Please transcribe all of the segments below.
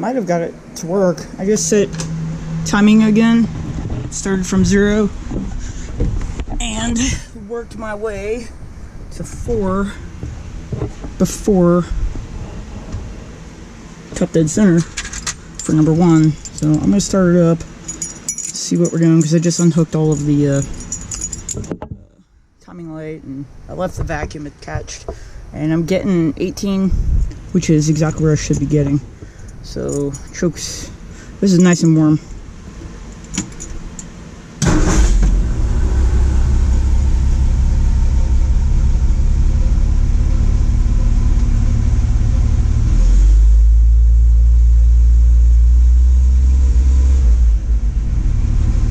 might have got it to work. I just set timing again, started from 0, and worked my way to 4 before top dead center for number 1. So I'm going to start it up, see what we're doing, because I just unhooked all of the timing light, and I left the vacuum attached, and I'm getting 18, which is exactly where I should be getting. So chokes, this is nice and warm.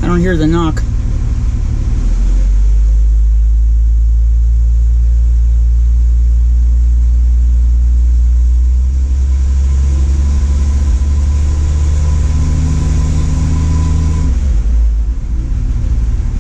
I don't hear the knock.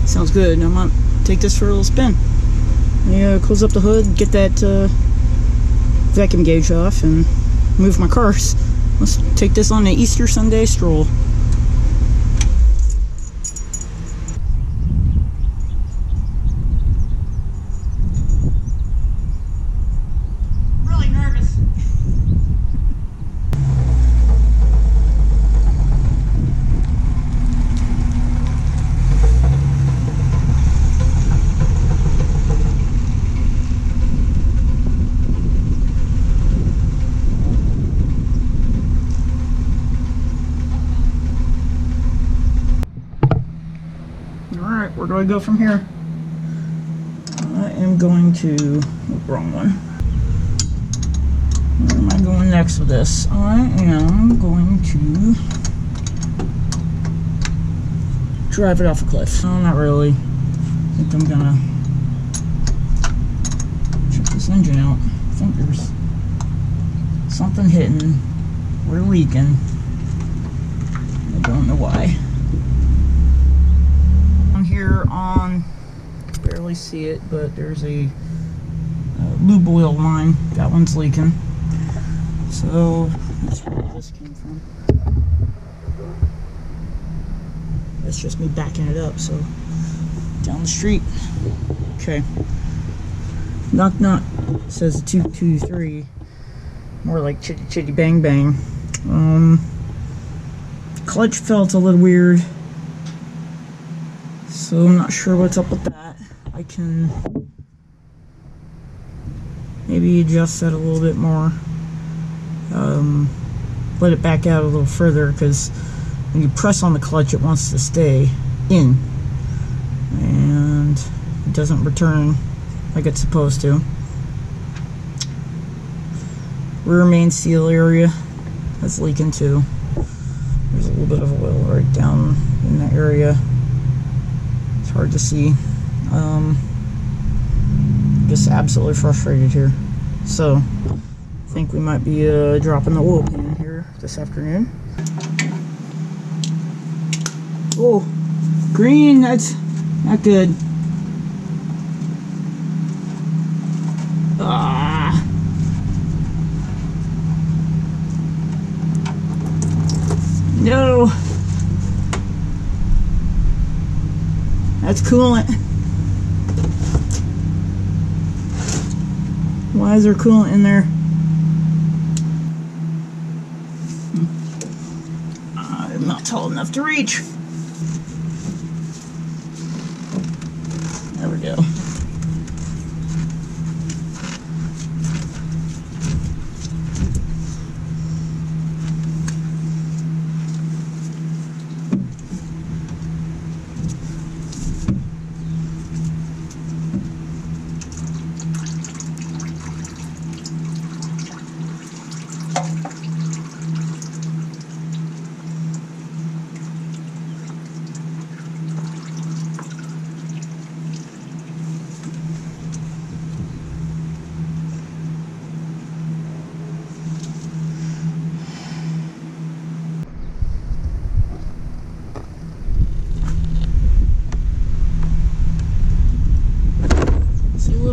Sounds good. I'm gonna take this for a little spin. Yeah, close up the hood, get that vacuum gauge off, and move my cars. Let's take this on an Easter Sunday stroll. Alright, where do I go from here? I am going to... wrong one. Where am I going next with this? I am going to drive it off a cliff. No, not really. I think I'm gonna check this engine out. I think there's something hitting. We're leaking. I don't know why. Here on, barely see it, but there's a lube oil line. That one's leaking. So that's where this came from. That's just me backing it up. So down the street. Okay. Knock knock says 223. More like chitty chitty bang bang. Clutch felt a little weird. So I'm not sure what's up with that. I can maybe adjust that a little bit more. Let it back out a little further, because when you press on the clutch it wants to stay in. And it doesn't return like it's supposed to. Rear main seal area, that's leaking too. There's a little bit of oil right down in that area. Hard to see. Just absolutely frustrated here. So I think we might be dropping the oil pan here this afternoon. Oh, green, that's not good. Ah. No. That's coolant. Why is there coolant in there? I'm not tall enough to reach. There we go.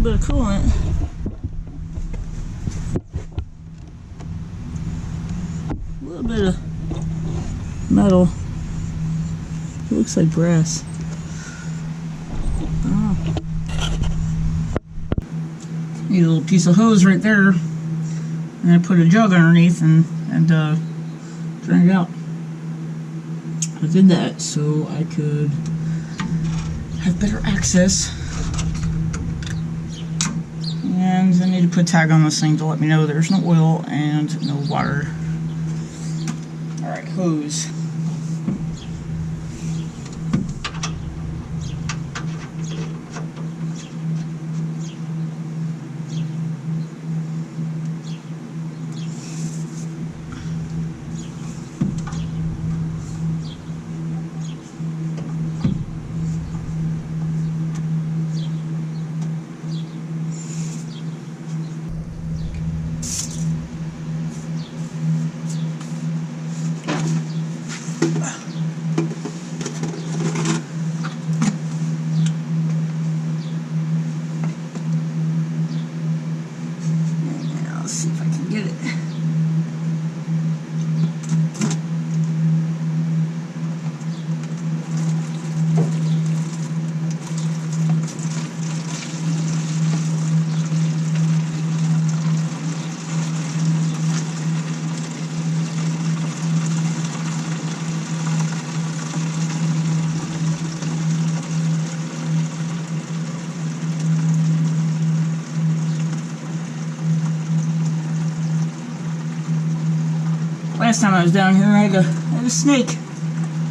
Bit of coolant. A little bit of metal. It looks like brass. Oh. Need a little piece of hose right there, and I put a jug underneath and drain it out. I did that so I could have better access. And I need to put a tag on this thing to let me know there's no oil and no water. Alright, hose. Let's see if I can get it. Last time I was down here, I had a snake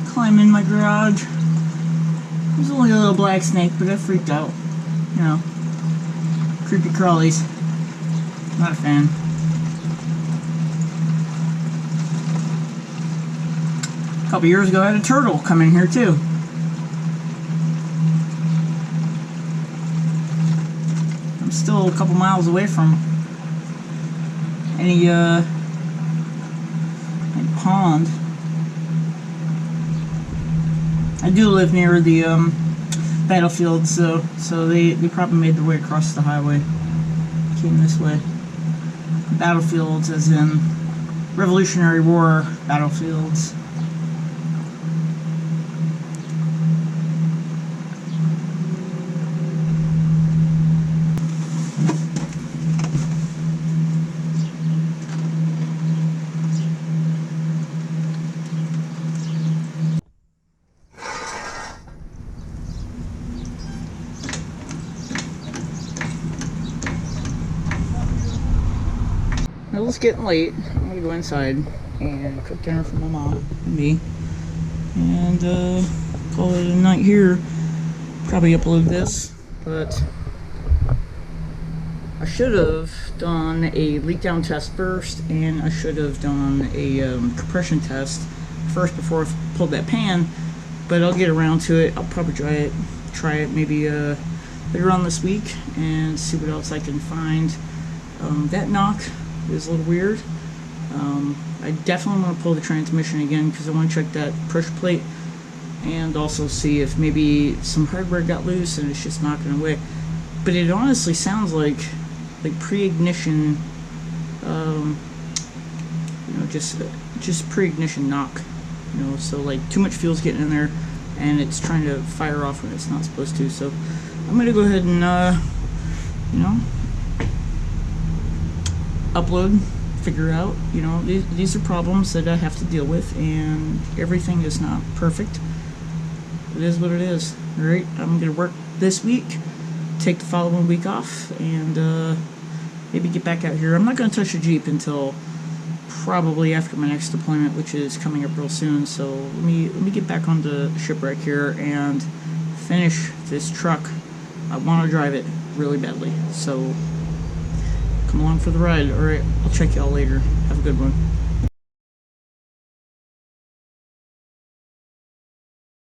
climb in my garage. It was only a little black snake, but I freaked out. You know, creepy crawlies. Not a fan. A couple years ago, I had a turtle come in here too. I'm still a couple miles away from any pond. I do live near the battlefield, so they probably made their way across the highway. Came this way. Battlefields as in Revolutionary War battlefields. Well, it's getting late. I'm gonna go inside and cook dinner for my mom and me, and call it a night here. Probably upload this, but I should have done a leak down test first, and I should have done a compression test first before I pulled that pan. But I'll get around to it. I'll probably try it maybe later on this week and see what else I can find. That knock is a little weird. I definitely want to pull the transmission again because I want to check that pressure plate and also see if maybe some hardware got loose and it's just knocking away. But it honestly sounds like pre-ignition, you know, just pre-ignition knock. You know, so like too much fuel's getting in there and it's trying to fire off when it's not supposed to. So I'm gonna go ahead and you know, upload, figure out, you know, these are problems that I have to deal with, and everything is not perfect. It is what it is. Alright, I'm gonna work this week, take the following week off, and maybe get back out here. I'm not gonna touch the Jeep until probably after my next deployment, which is coming up real soon. So let me get back on the shipwreck here and finish this truck. I want to drive it really badly, so come along for the ride. Alright, I'll check y'all later. Have a good one.